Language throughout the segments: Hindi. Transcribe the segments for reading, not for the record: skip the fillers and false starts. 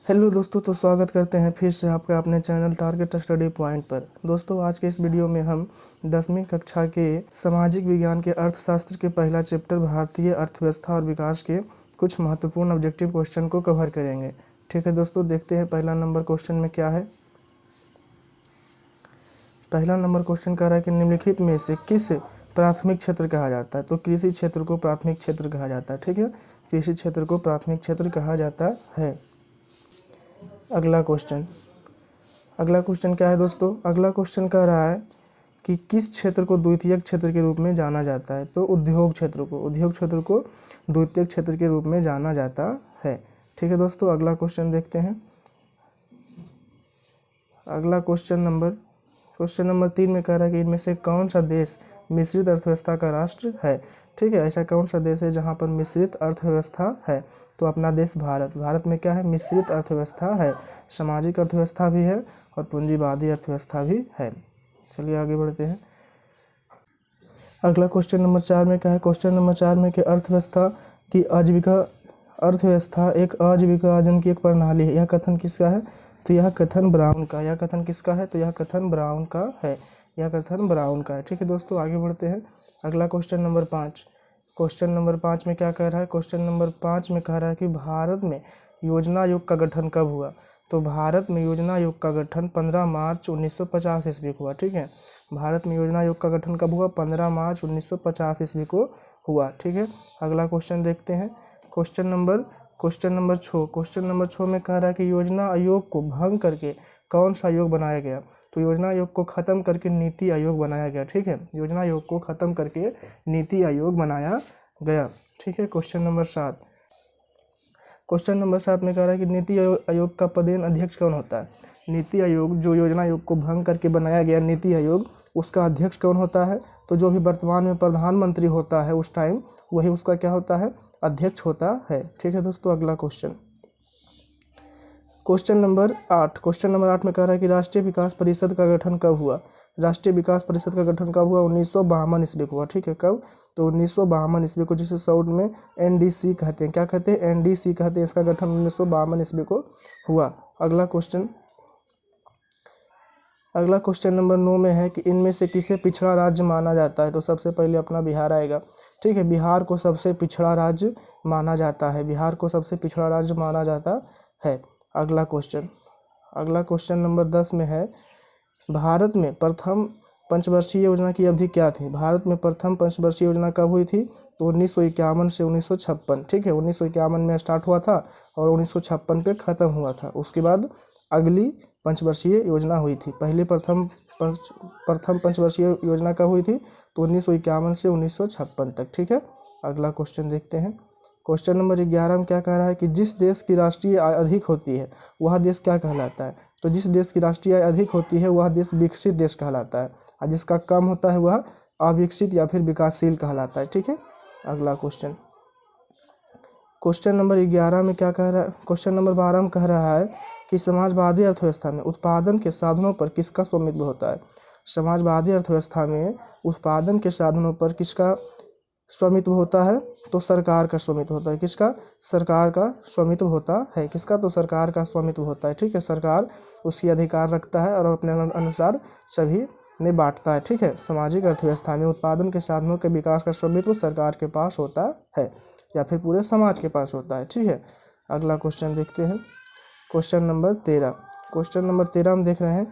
हेलो दोस्तों, तो स्वागत करते हैं फिर से आपका अपने चैनल टारगेट स्टडी पॉइंट पर। दोस्तों, आज के इस वीडियो में हम 10वीं कक्षा के सामाजिक विज्ञान के अर्थशास्त्र के पहला चैप्टर भारतीय अर्थव्यवस्था और विकास के कुछ महत्वपूर्ण ऑब्जेक्टिव क्वेश्चन को कवर करेंगे। ठीक है दोस्तों, देखते हैं पहला नंबर क्वेश्चन में क्या है। पहला नंबर क्वेश्चन कह रहा है कि निम्नलिखित में से किस प्राथमिक क्षेत्र कहा जाता है। तो कृषि क्षेत्र को प्राथमिक क्षेत्र कहा जाता है। ठीक है, कृषि क्षेत्र को प्राथमिक क्षेत्र कहा जाता है। अगला क्वेश्चन क्या है दोस्तों। अगला क्वेश्चन कह रहा है कि किस क्षेत्र को द्वितीयक क्षेत्र के रूप में जाना जाता है। तो उद्योग क्षेत्र को द्वितीयक क्षेत्र के रूप में जाना जाता है। ठीक है दोस्तों, अगला क्वेश्चन देखते हैं। अगला क्वेश्चन नंबर 3 में कह रहा है कि इनमें से कौन सा देश मिश्रित अर्थव्यवस्था का राष्ट्र है। ठीक है, ऐसा कौन सा देश है जहां पर मिश्रित अर्थव्यवस्था है। तो अपना देश भारत में क्या है, मिश्रित अर्थव्यवस्था है। सामाजिक अर्थव्यवस्था भी है और पूंजीवादी अर्थव्यवस्था भी है। चलिए आगे बढ़ते हैं। अगला क्वेश्चन नंबर 4 में क्या है। क्वेश्चन नंबर 4 में कि अर्थव्यवस्था एक आजीविका अर्जन की एक प्रणाली है। यह कथन किसका है। तो यह कथन ब्राउन का है। ठीक है दोस्तों, आगे बढ़ते हैं। अगला क्वेश्चन नंबर 5 में क्या कह रहा है। क्वेश्चन नंबर 5 में कह रहा है कि भारत में योजना आयोग का गठन कब हुआ। तो भारत में योजना आयोग का गठन 15 मार्च 1950 ईस्वी को हुआ। ठीक है, भारत में योजना आयोग का गठन कब हुआ, 15 मार्च 1950 ईस्वी को हुआ। ठीक है, अगला क्वेश्चन देखते हैं। क्वेश्चन नंबर 6 में कह रहा है कि योजना आयोग को भंग करके कौन सा आयोग बनाया गया। तो योजना आयोग को खत्म करके नीति आयोग बनाया गया। ठीक है, योजना आयोग को खत्म करके नीति आयोग बनाया गया। ठीक है, क्वेश्चन नंबर 7 में कह रहा है कि नीति आयोग का पदेन अध्यक्ष कौन होता है। नीति आयोग, जो योजना आयोग को भंग करके बनाया गया नीति आयोग, उसका अध्यक्ष कौन होता है। तो जो भी वर्तमान में प्रधानमंत्री होता है उस टाइम, वही उसका क्या होता है, अध्यक्ष होता है। ठीक है दोस्तों, अगला क्वेश्चन नंबर 8 में कह रहा है कि राष्ट्रीय विकास परिषद का गठन कब हुआ। राष्ट्रीय विकास परिषद का गठन कब हुआ, 1952 ईस्वी को हुआ। ठीक है, कब, तो 1952 ईस्वी को, जिसे शॉर्ट में एनडीसी कहते हैं। क्या कहते हैं, एनडीसी कहते हैं। इसका गठन 1952 ईस्वी को हुआ। अगला क्वेश्चन नंबर 9 में है कि इनमें से किसे पिछड़ा राज्य माना जाता है। तो सबसे पहले अपना बिहार आएगा। ठीक है, बिहार को सबसे पिछड़ा राज्य माना जाता है। अगला क्वेश्चन नंबर 10 में है, भारत में प्रथम पंचवर्षीय योजना की अवधि क्या थी। भारत में प्रथम पंचवर्षीय योजना कब हुई थी। तो 1951 से 1956। ठीक है, 1951 में स्टार्ट हुआ था और 1956 पे ख़त्म हुआ था। उसके बाद अगली पंचवर्षीय योजना हुई थी। पहले प्रथम पंचवर्षीय योजना कब हुई थी, तो 1951 से 1956 तक। ठीक है, अगला क्वेश्चन देखते हैं। क्वेश्चन नंबर 11 में क्या कह रहा है कि जिस देश की राष्ट्रीय आय अधिक होती है वह देश क्या कहलाता है। तो जिस देश की राष्ट्रीय आय अधिक होती है वह देश विकसित देश कहलाता है, और जिसका कम होता है वह अविकसित या फिर विकासशील कहलाता है। ठीक है, अगला क्वेश्चन नंबर 11 में क्या कह रहा है। क्वेश्चन नंबर 12 में कह रहा है कि समाजवादी अर्थव्यवस्था में उत्पादन के साधनों पर किसका स्वामित्व होता है। समाजवादी अर्थव्यवस्था में उत्पादन के साधनों पर किसका स्वामित्व होता है। तो सरकार का स्वामित्व होता है। किसका, सरकार का स्वामित्व होता है। किसका, तो सरकार का स्वामित्व होता है। ठीक है, सरकार उसकी अधिकार रखता है और अपने अनुसार सभी में बांटता है। ठीक है, सामाजिक अर्थव्यवस्था में उत्पादन के साधनों के विकास का स्वामित्व सरकार के पास होता है या फिर पूरे समाज के पास होता है। ठीक है, अगला क्वेश्चन देखते हैं। क्वेश्चन नंबर 13 हम देख रहे हैं।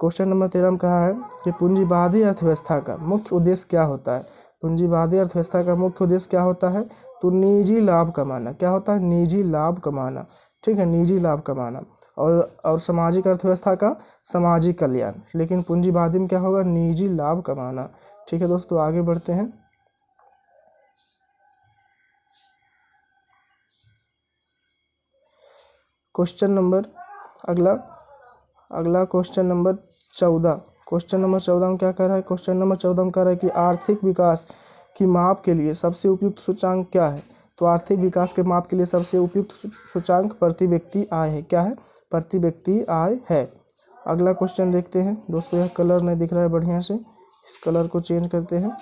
क्वेश्चन नंबर 13 में कहा है कि पूंजीवादी अर्थव्यवस्था का मुख्य उद्देश्य क्या होता है। पूंजीवादी अर्थव्यवस्था का मुख्य उद्देश्य क्या होता है, तो निजी लाभ कमाना। क्या होता है, निजी लाभ कमाना। ठीक है, निजी लाभ कमाना। और सामाजिक अर्थव्यवस्था का सामाजिक कल्याण। लेकिन पूंजीवादी में क्या होगा, निजी लाभ कमाना। ठीक है दोस्तों, आगे बढ़ते हैं। क्वेश्चन नंबर 14 में क्या कह रहा है। क्वेश्चन नंबर 14 में कह रहा है कि आर्थिक विकास की माप के लिए सबसे उपयुक्त सूचांक क्या है। तो आर्थिक विकास के माप के लिए सबसे उपयुक्त सूचांक प्रति व्यक्ति आय है। क्या है, प्रति व्यक्ति आय है। अगला क्वेश्चन देखते हैं दोस्तों। यह कलर नहीं दिख रहा है बढ़िया से, इस कलर को चेंज करते हैं।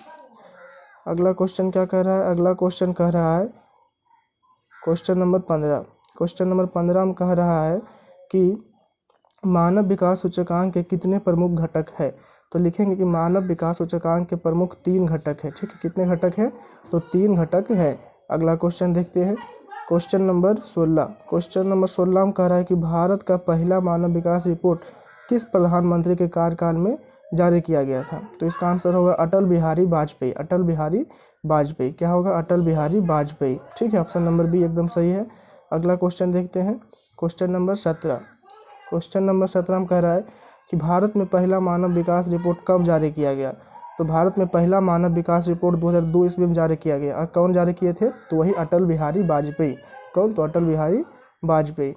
अगला क्वेश्चन क्या कह रहा है। अगला क्वेश्चन कह रहा है क्वेश्चन नंबर 15 क्वेश्चन नंबर 15 में कह रहा है कि मानव विकास सूचकांक के कितने प्रमुख घटक है। तो लिखेंगे कि मानव विकास सूचकांक के प्रमुख 3 घटक है। ठीक है, कितने घटक है? तो 3 घटक है। अगला क्वेश्चन देखते हैं, क्वेश्चन नंबर 16। क्वेश्चन नंबर 16 में कह रहा है कि भारत का पहला मानव विकास रिपोर्ट किस प्रधानमंत्री के कार्यकाल में जारी किया गया था। तो इसका आंसर होगा अटल बिहारी वाजपेयी। अटल बिहारी वाजपेयी क्या होगा? अटल बिहारी वाजपेयी। ठीक है, ऑप्शन नंबर बी एकदम सही है। अगला क्वेश्चन देखते हैं, क्वेश्चन नंबर 17। क्वेश्चन नंबर 17 में कह रहा है कि भारत में पहला मानव विकास रिपोर्ट कब जारी किया गया। तो भारत में पहला मानव विकास रिपोर्ट 2002 ईस्वी में जारी किया गया। और कौन जारी किए थे? तो वही अटल बिहारी वाजपेयी। कौन? तो अटल बिहारी वाजपेयी।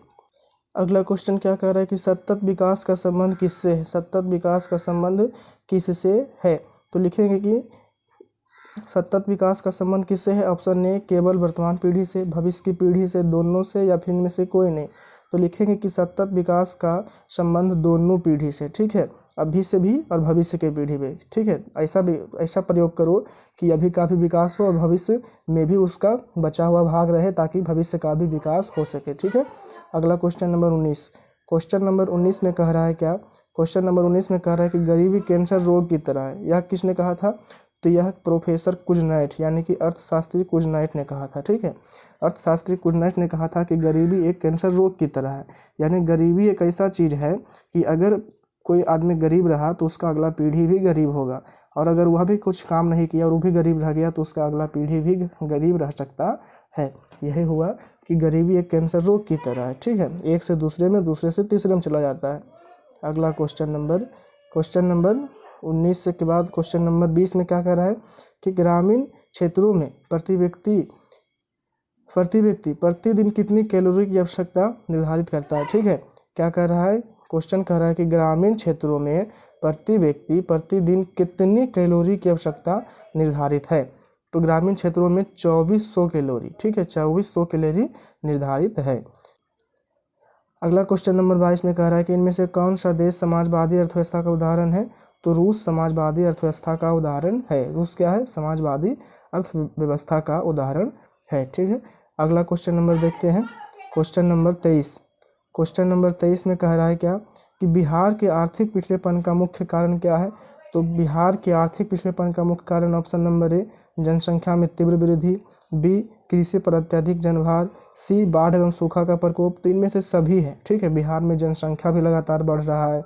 अगला क्वेश्चन क्या कह रहा है कि सतत विकास का संबंध किससे है। सतत विकास का संबंध किससे है। तो लिखेंगे कि सतत विकास का संबंध किससे है। ऑप्शन ए केवल वर्तमान पीढ़ी से, भविष्य की पीढ़ी से, दोनों से, या फिर इनमें से कोई नहीं। तो लिखेंगे कि सतत विकास का संबंध दोनों पीढ़ी से। ठीक है, अभी से भी और भविष्य के पीढ़ी में। ठीक है, ऐसा प्रयोग करो कि अभी का भी विकास हो और भविष्य में भी उसका बचा हुआ भाग रहे, ताकि भविष्य का भी विकास हो सके। ठीक है, अगला क्वेश्चन नंबर 19। क्वेश्चन नंबर 19 में कह रहा है क्या? क्वेश्चन नंबर 19 में कह रहा है कि गरीबी कैंसर रोग की तरह है। यह किसने कहा था? तो यह प्रोफेसर कुजनैट यानी कि अर्थशास्त्री कुजनैट ने कहा था। ठीक है, अर्थशास्त्री कुजनैट ने कहा था कि गरीबी एक कैंसर रोग की तरह है। यानी गरीबी एक ऐसा चीज़ है कि अगर कोई आदमी गरीब रहा तो उसका अगला पीढ़ी भी गरीब होगा, और अगर वह भी कुछ काम नहीं किया और वो भी गरीब रह गया तो उसका अगला पीढ़ी भी गरीब रह सकता है। यही हुआ कि गरीबी एक कैंसर रोग की तरह है। ठीक है, एक से दूसरे में, दूसरे से तीसरे में चला जाता है। अगला क्वेश्चन नंबर 19 के बाद क्वेश्चन नंबर 20 में क्या कह रहा है कि ग्रामीण क्षेत्रों में प्रति व्यक्ति प्रतिदिन कितनी कैलोरी की आवश्यकता निर्धारित करता है। ठीक है, क्या कह रहा है? क्वेश्चन कह रहा है कि ग्रामीण क्षेत्रों में प्रति व्यक्ति प्रतिदिन कितनी कैलोरी की आवश्यकता निर्धारित है। तो ग्रामीण क्षेत्रों में 2400 कैलोरी। ठीक है, 2400 कैलोरी निर्धारित है। अगला क्वेश्चन नंबर 22 में कह रहा है कि इनमें से कौन सा देश समाजवादी अर्थव्यवस्था का उदाहरण है। तो रूस समाजवादी अर्थव्यवस्था का उदाहरण है। रूस क्या है? समाजवादी अर्थव्यवस्था का उदाहरण है। ठीक है, अगला क्वेश्चन नंबर देखते हैं, क्वेश्चन नंबर 23। क्वेश्चन नंबर 23 में कह रहा है क्या कि बिहार के आर्थिक पिछड़ेपन का मुख्य कारण क्या है। तो बिहार के आर्थिक पिछड़ेपन का मुख्य कारण ऑप्शन नंबर ए जनसंख्या में तीव्र वृद्धि, बी कृषि पर अत्यधिक जनभार, सी बाढ़ एवं सूखा का प्रकोप। तो इनमें से सभी है। ठीक है, बिहार में जनसंख्या भी लगातार बढ़ रहा है,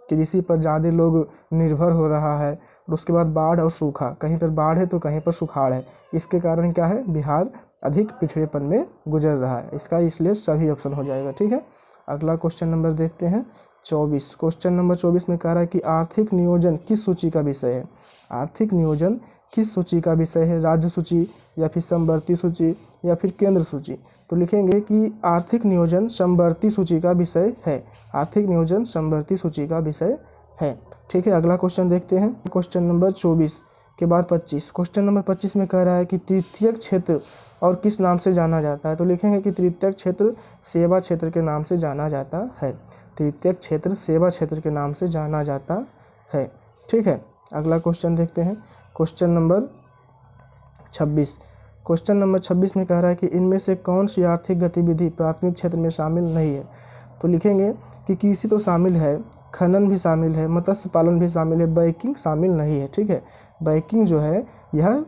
कृषि पर ज़्यादा लोग निर्भर हो रहा है, और उसके बाद बाढ़ और सूखा, कहीं पर बाढ़ है तो कहीं पर सुखाड़ है। इसके कारण क्या है? बिहार अधिक पिछड़ेपन में गुजर रहा है। इसका इसलिए सभी ऑप्शन हो जाएगा। ठीक है, अगला क्वेश्चन नंबर देखते हैं 24। क्वेश्चन नंबर 24 में कह रहा है कि आर्थिक नियोजन किस सूची का विषय है। आर्थिक नियोजन किस सूची का विषय है? राज्य सूची, या फिर समवर्ती सूची, या फिर केंद्र सूची। तो लिखेंगे कि आर्थिक नियोजन समवर्ती सूची का विषय है। आर्थिक नियोजन समवर्ती सूची का विषय है। ठीक है, अगला क्वेश्चन देखते हैं, क्वेश्चन नंबर 24 के बाद 25। क्वेश्चन नंबर 25 में कह रहा है कि तृतीयक क्षेत्र और किस नाम से जाना जाता है। तो लिखेंगे कि तृतीयक क्षेत्र सेवा क्षेत्र के नाम से जाना जाता है। तृतीयक क्षेत्र सेवा क्षेत्र के नाम से जाना जाता है। ठीक है, अगला क्वेश्चन देखते हैं, क्वेश्चन नंबर 26। क्वेश्चन नंबर 26 में कह रहा है कि इनमें से कौन सी आर्थिक गतिविधि प्राथमिक क्षेत्र में शामिल नहीं है। तो लिखेंगे कि कृषि तो शामिल है, खनन भी शामिल है, मत्स्य पालन भी शामिल है, बैंकिंग शामिल नहीं है। ठीक है, बैंकिंग जो है यह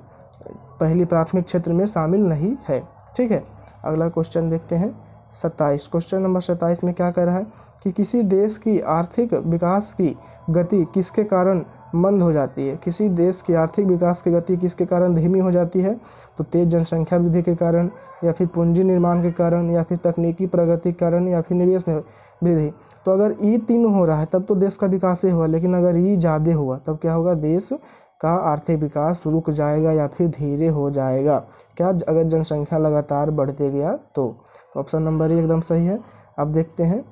पहली प्राथमिक क्षेत्र में शामिल नहीं है। ठीक है, अगला क्वेश्चन देखते हैं 27। क्वेश्चन नंबर 27 में क्या कह रहा है कि किसी देश की आर्थिक विकास की गति किसके कारण मंद हो जाती है। किसी देश की आर्थिक विकास की गति किसके कारण धीमी हो जाती है। तो तेज जनसंख्या वृद्धि के कारण, या फिर पूंजी निर्माण के कारण, या फिर तकनीकी प्रगति के कारण, या फिर निवेश में वृद्धि। तो अगर ये तीनों हो रहा है तब तो देश का विकास ही हुआ, लेकिन अगर ये ज़्यादा हुआ तब क्या होगा? देश का आर्थिक विकास रुक जाएगा या फिर धीरे हो जाएगा। क्या? अगर जनसंख्या लगातार बढ़ते गया तो ऑप्शन नंबर ए एकदम सही है। अब देखते हैं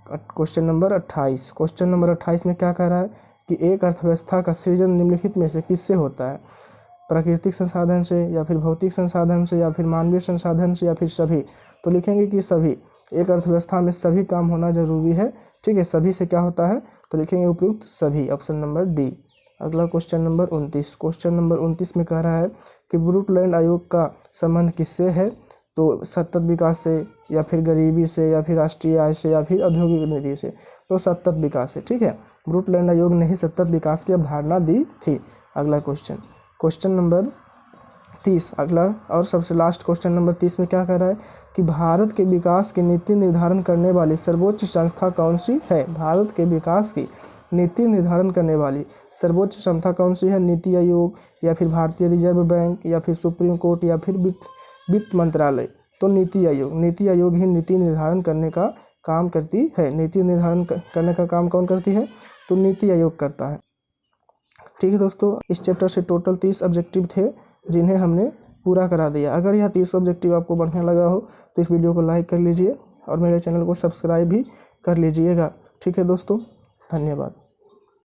क्वेश्चन नंबर 28। क्वेश्चन नंबर 28 में क्या कह रहा है कि एक अर्थव्यवस्था का सृजन निम्नलिखित में से किससे होता है। प्राकृतिक संसाधन से, या फिर भौतिक संसाधन से, या फिर मानवीय संसाधन से, या फिर सभी। तो लिखेंगे कि सभी। एक अर्थव्यवस्था में सभी काम होना जरूरी है। ठीक है, सभी से क्या होता है? तो लिखेंगे उपयुक्त सभी, ऑप्शन नंबर डी। अगला क्वेश्चन नंबर 29। क्वेश्चन नंबर 29 में कह रहा है कि ब्रूटलैंड आयोग का संबंध किससे है। तो सतत विकास से, या फिर गरीबी से, या फिर राष्ट्रीय आय से, या फिर औद्योगिक नीति से। तो सतत विकास से, ठीक है। ब्रूटलैंड आयोग ने ही सतत विकास की अवधारणा दी थी। अगला क्वेश्चन नंबर 30, अगला और सबसे लास्ट क्वेश्चन नंबर 30 में क्या कह रहा है कि भारत के विकास की नीति निर्धारण करने वाली सर्वोच्च संस्था कौन सी है। भारत के विकास की नीति निर्धारण करने वाली सर्वोच्च संस्था कौन सी है। नीति आयोग, या फिर भारतीय रिजर्व बैंक, या फिर सुप्रीम कोर्ट, या फिर वित्त मंत्रालय। तो नीति आयोग ही नीति निर्धारण करने का काम करती है। नीति निर्धारण करने का काम कौन करती है, तो नीति आयोग करता है। ठीक है दोस्तों, इस चैप्टर से टोटल 30 ऑब्जेक्टिव थे जिन्हें हमने पूरा करा दिया। अगर यह 30 ऑब्जेक्टिव आपको बढ़िया लगा हो तो इस वीडियो को लाइक कर लीजिए और मेरे चैनल को सब्सक्राइब भी कर लीजिएगा। ठीक है दोस्तों, धन्यवाद।